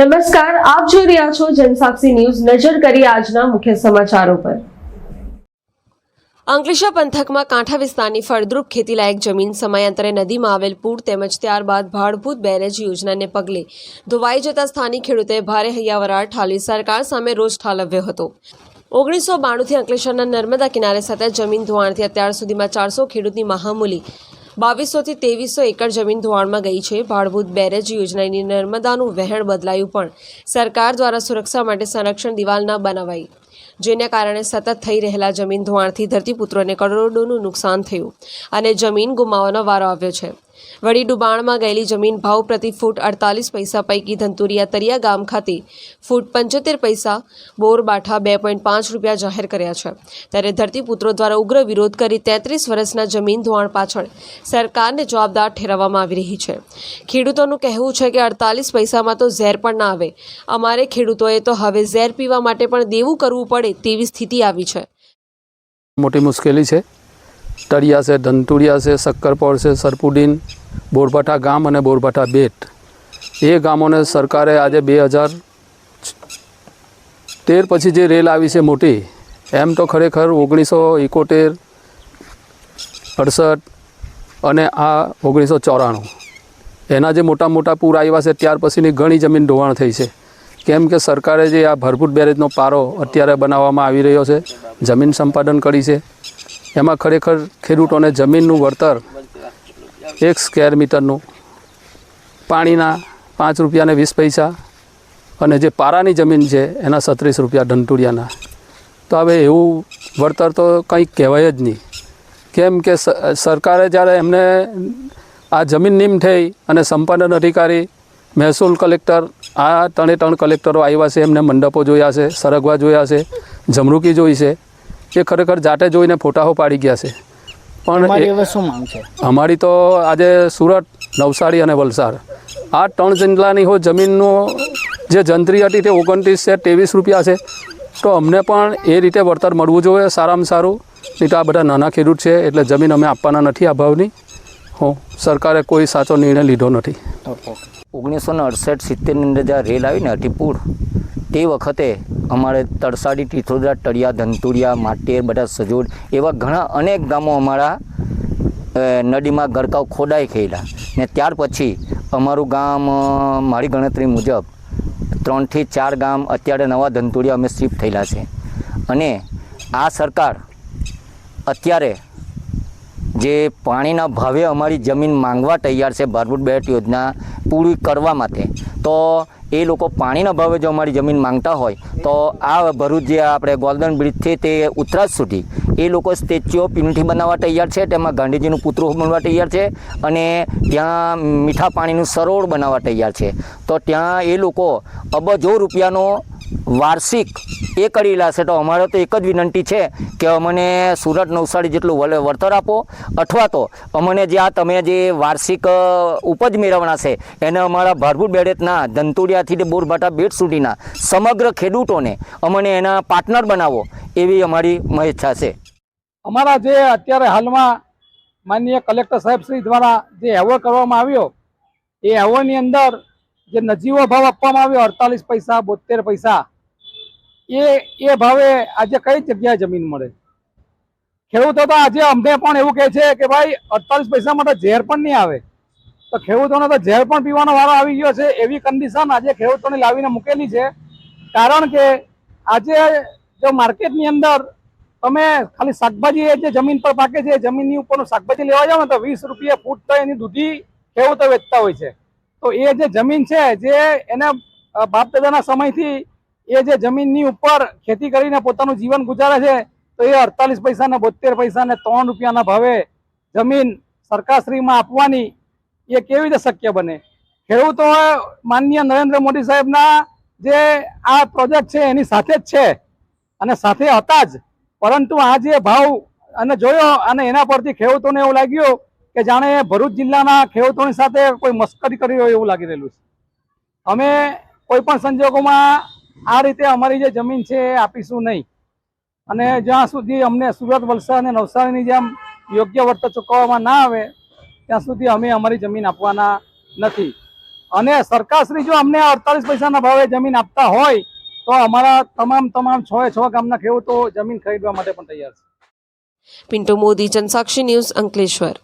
નમસ્કાર, આપ જોઈ રહ્યા છો જનસાક્ષી ન્યૂઝ। નજર કરીએ આજના મુખ્ય સમાચારો પર। અંકલેશ્વર પંથકમાં કાંઠા વિસ્તારની ફળદ્રુપ ખેતીલાયક જમીન સમયાંતરે નદીમાં આવેલ પૂર તેમજ ત્યારબાદ ભાડભૂત બેરેજ યોજનાને પગલે ધોવાઈ જતા સ્થાનિક ખેડૂતોએ ભારે હૈયાવરાટ ઠાલવી સરકાર સામે રોષ ઠાલવ્યો હતો। 1992થી અંકલેશ્વરના નર્મદા કિનારે સતત જમીન ધોવાણથી અત્યાર સુધીમાં 400 ખેડૂતની મહામૂલી 2200 થી 2300 એકર જમીન ધોવાણમાં ગઈ છે। ભાડભૂત બેરેજ યોજનાની નર્મદાનું વહેણ બદલાયું પણ સરકાર દ્વારા સુરક્ષા માટે સંરક્ષણ દિવાલ ન બનાવાઈ, જેને કારણે સતત થઈ રહેલા જમીન ધોવાણથી ધરતીપુત્રોને કરોડોનું નુકસાન થયું અને જમીન ગુમાવવાનો વારો આવ્યો છે। વળી ડુબાણમાં ગયેલી જમીન ભાવ પ્રતિ ફૂટ 48 પૈસા પૈકી ધંતુરિયા તરિયા ગામ ખાતે ફૂટ 75 પૈસા, બોરબાઠા 2.5 રૂપિયા જાહેર કર્યા છે। ત્યારે ધરતીપુત્રો દ્વારા ઉગ્ર વિરોધ કરી 33 વર્ષના જમીન ધોવાણ પાછળ સરકારને જવાબદાર ઠેરવવામાં આવી રહી છે। ખેડૂતોનું કહેવું છે કે 48 પૈસામાં તો ઝેર પણ ના આવે, અમારે ખેડૂતોએ તો હવે ઝેર પીવા માટે પણ દેવું કરવું પડે તેવી સ્થિતિ આવી છે। મોટી મુશ્કેલી છે। તળિયા છે, ધંતુરિયા છે, શક્કરપોળ છે, સરપુડીન, બોરબાઠા ગામ અને બોરબાઠા બેટ એ ગામોને સરકારે આજે 2013 પછી જે રેલ આવી છે મોટી, એમ તો ખરેખર 1971, 68 અને આ 1994 એના જે મોટા મોટા પૂર આવ્યા છે ત્યાર પછીની ઘણી જમીન ધોવાણ થઈ છે। કેમ કે સરકારે જે આ ભરપૂર બેરેજનો પારો અત્યારે બનાવવામાં આવી રહ્યો છે, જમીન સંપાદન કરી છે, એમાં ખરેખર ખેડૂતોને જમીનનું વળતર 1 સ્ક્વેર મીટરનું પાણીના 5 રૂપિયા અને 20 પૈસા અને જે પારાની જમીન છે એના 36 રૂપિયા ધંતુરિયાના। તો હવે એવું વળતર તો કંઈ કહેવાય જ નહીં। કેમ કે સરકારે જ્યારે એમને આ જમીન નીમ થઈ અને સંપાદન અધિકારી, મહેસૂલ કલેક્ટર, આ 3 કલેક્ટરો આવ્યા છે, એમને મંડપો જોયા છે, સરગવા જોયા છે, જમરૂકી જોઈ છે, એ ખરેખર જાતે જોઈને ફોટાઓ પાડી ગયા છે। પણ શું માંગ છે અમારી? તો આજે સુરત, નવસારી અને વલસાડ આ 3 જિલ્લાની જમીનનો જે જંત્રી હતી તે 29 છે, 23 રૂપિયા છે। તો અમને પણ એ રીતે વળતર મળવું જોઈએ સારામાં સારું, નહીં તો આ બધા નાના ખેડૂત છે એટલે જમીન અમે આપવાના નથી આ ભાવની। સરકારે કોઈ સાચો નિર્ણય લીધો નથી। 1968-70 ની અંદર જ્યારે રેલ આવી ને અટીપુર, તે વખતે અમારે તરસાડી, ટીથોદરા, તળિયા, ધંતુરિયા, માટેર, બધા સજોડ એવા ઘણા અનેક ગામો અમારા નદીમાં ગરકાવ ખોદાઈ ગયેલા ને ત્યાર પછી અમારું ગામ મારી ગણતરી મુજબ 3 થી 4 ગામ અત્યારે નવા ધંતુરિયા અમે શિફ્ટ થયેલા છે। અને આ સરકાર અત્યારે જે પાણીના ભાવે અમારી જમીન માંગવા તૈયાર છે ભાડભૂત બેરેજ યોજના પૂરી કરવા માટે, તો એ લોકો પાણીના ભાવે જો અમારી જમીન માંગતા હોય તો આ ભરૂચ જે આપણે ગોલ્ડન બ્રિજથી તે ઉત્તરાજ સુધી એ લોકો સ્ટેચ્યુ ઓફ યુનિટી બનાવવા તૈયાર છે, તેમાં ગાંધીજીનું પુતળું બનવા તૈયાર છે અને ત્યાં મીઠા પાણીનું સરોવર બનાવવા તૈયાર છે। તો ત્યાં એ લોકો અબજો રૂપિયાનો વાર્ષિક એ કરેલા છે। તો અમારે તો એક જ વિનંતી છે કે અમને સુરત, નવસારી જેટલું વળતર આપો, અથવા તો અમને જે આ તમે જે વાર્ષિક ઉપજ મેળવણા છે એને અમારા ભાડભૂત બેરેજના ધંતુરિયાથી બોરબાઠા બેટ સુધીના સમગ્ર ખેડૂતોને અમને એના પાર્ટનર બનાવો એવી અમારી ઈચ્છા છે। અમારા જે અત્યારે હાલમાં માનનીય કલેક્ટર સાહેબ શ્રી દ્વારા જે એવોર્ડ કરવામાં આવ્યો, એ એવોર્ડની અંદર જે નજીવો ભાવ આપવામાં આવ્યો 48 પૈસા, 72 પૈસા, એ ભાવે આજે કઈ જગ્યાએ જમીન મળે? ખેડૂતો તો આજે અમને પણ એવું કહે છે કે ભાઈ 48 પૈસામાં તો ઝેર પણ નહીં આવે, તો ખેડૂતોને તો ઝેર પણ પીવાનો વારો આવી ગયો છે। એવી કન્ડિશન આજે ખેડૂતોને લાવીને મૂકેલી છે। કારણ કે આજે જો માર્કેટની અંદર તમે ખાલી શાકભાજી જે જમીન પર પાકે છે, જમીનની ઉપરનું શાકભાજી લેવા જાઓ ને તો 20 રૂપિયા ફૂટ તો એની દૂધી ખેડૂતો વેચતા હોય છે। તો એ જે જમીન છે, જે એને બાપ દાદાના સમયથી એ જે જમીનની ઉપર ખેતી કરીને પોતાનું જીવન ગુજારે છે, તો એ 48 પૈસા ને 72 પૈસા ને 3 રૂપિયાના ભાવે જમીન સરકારશ્રીમાં આપવાની એ કેવી રીતે શક્ય બને? ખેડૂતો માનનીય નરેન્દ્ર મોદી સાહેબના જે આ પ્રોજેક્ટ છે એની સાથે જ છે અને સાથે હતા જ, પરંતુ આ જે ભાવ અને જોયો અને એના પરથી ખેડૂતોને એવું લાગ્યું કે જાણે ભરૂચ જિલ્લાના ખેડૂતોની સાથે કોઈ મસ્કરી કરી હોય એવું લાગી રહેલું છે। અમે કોઈ પણ સંજોગોમાં આ રીતે અમારી જે જમીન છે એ આપીશું નહીં, અને જ્યાં સુધી અમને સુરત, વલસાડ અને નવસારીની જેમ યોગ્ય વળતર ચૂકવવામાં ના આવે ત્યાં સુધી અમે અમારી જમીન આપવાના નથી। અને સરકારશ્રી જો અમને 48 પૈસાના ભાવે જમીન આપતા હોય તો અમારા તમામ 6 ગામના ખેડૂતો જમીન ખરીદવા માટે પણ તૈયાર છે. પિન્ટુ મોદી, જનસાક્ષી ન્યૂઝ, અંકલેશ્વર.